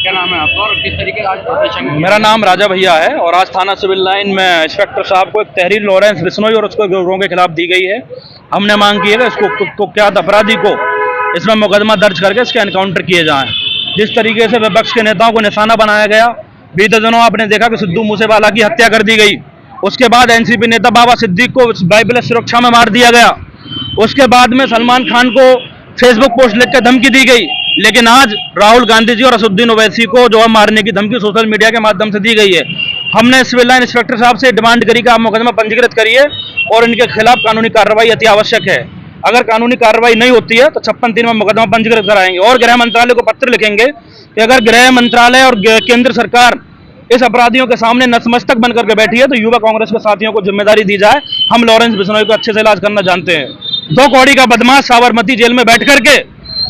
क्या नाम है आपका और किस तरीके का आज प्रदर्शन? मेरा नाम राजा भैया है और आज थाना सिविल लाइन में इंस्पेक्टर साहब को एक तहरीर लॉरेंस बिश्नोई और उसके गुरुओं के खिलाफ दी गई है। हमने मांग की है कि इसको कुख्यात अपराधी को इसमें मुकदमा दर्ज करके इसके एनकाउंटर किए जाएं। जिस तरीके से विपक्ष के नेताओं को निशाना बनाया गया, बीते दिनों आपने देखा कि सिद्धू मूसेवाला की हत्या कर दी गई, उसके बाद एनसीपी नेता बाबा सिद्दीक को बाइबल सुरक्षा में मार दिया गया, उसके बाद में सलमान खान को फेसबुक पोस्ट लिख के धमकी दी गई, लेकिन आज राहुल गांधी जी और असदुद्दीन ओवैसी को जो है मारने की धमकी सोशल मीडिया के माध्यम से दी गई है। हमने सिविल लाइन इंस्पेक्टर साहब से डिमांड करी कि आप मुकदमा पंजीकृत करिए और इनके खिलाफ कानूनी कार्रवाई अति आवश्यक है। अगर कानूनी कार्रवाई नहीं होती है तो 56(3) में मुकदमा पंजीकृत कराएंगे और गृह मंत्रालय को पत्र लिखेंगे कि अगर गृह मंत्रालय और केंद्र सरकार इस अपराधियों के सामने नतमस्तक बनकर के बैठी है तो युवा कांग्रेस के साथियों को जिम्मेदारी दी जाए। हम लॉरेंस बिश्नोई को अच्छे से इलाज करना जानते हैं। 2 कौड़ी का बदमाश साबरमती जेल में बैठ करके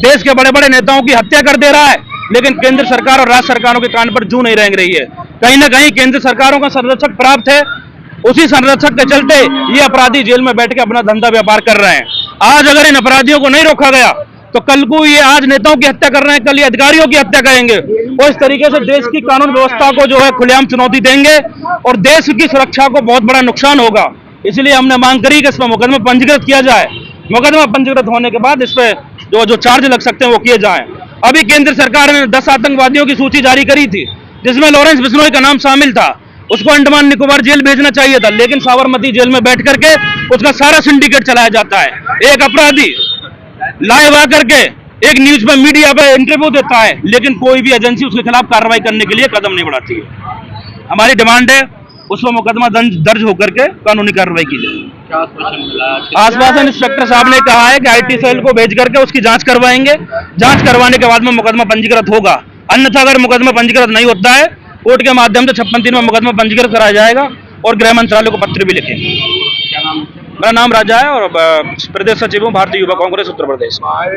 देश के बड़े बड़े नेताओं की हत्या कर दे रहा है, लेकिन केंद्र सरकार और राज्य सरकारों के कान पर जूं नहीं रेंग रही है। कहीं ना कहीं केंद्र सरकारों का संरक्षक प्राप्त है, उसी संरक्षक के चलते ये अपराधी जेल में बैठ के अपना धंधा व्यापार कर रहे हैं। आज अगर इन अपराधियों को नहीं रोका गया तो कल को ये आज नेताओं की हत्या कर रहे हैं, कल ये अधिकारियों की हत्या करेंगे और इस तरीके से देश की कानून व्यवस्था को जो है खुलेआम चुनौती देंगे और देश की सुरक्षा को बहुत बड़ा नुकसान होगा। इसलिए हमने मांग करी कि इसमें मुकदमा पंजीकृत किया जाए। मुकदमा पंजीकृत होने के बाद इस पे जो चार्ज लग सकते हैं वो किए जाएं। अभी केंद्र सरकार ने 10 आतंकवादियों की सूची जारी करी थी जिसमें लॉरेंस बिश्नोई का नाम शामिल था। उसको अंडमान निकोबार जेल भेजना चाहिए था, लेकिन साबरमती जेल में बैठ करके उसका सारा सिंडिकेट चलाया जाता है। एक अपराधी लाइव आकर के एक न्यूज पे मीडिया पे इंटरव्यू देता है, लेकिन कोई भी एजेंसी उसके खिलाफ कार्रवाई करने के लिए कदम नहीं बढ़ाती है। हमारी डिमांड है उस पर मुकदमा दर्ज होकर के कानूनी कार्रवाई की जाए। क्या आश्वासन मिला? आश्वासन इंस्पेक्टर साहब ने कहा है कि आईटी सेल को भेज करके उसकी जांच करवाएंगे, जांच करवाने के बाद में मुकदमा पंजीकृत होगा। अन्यथा अगर मुकदमा पंजीकृत नहीं होता है कोर्ट के माध्यम से 56(3) में मुकदमा पंजीकृत कराया जाएगा और गृह मंत्रालय को पत्र भी लिखेंगे। क्या नाम? मेरा नाम राजा है और प्रदेश सचिव हूँ भारतीय युवा कांग्रेस उत्तर प्रदेश।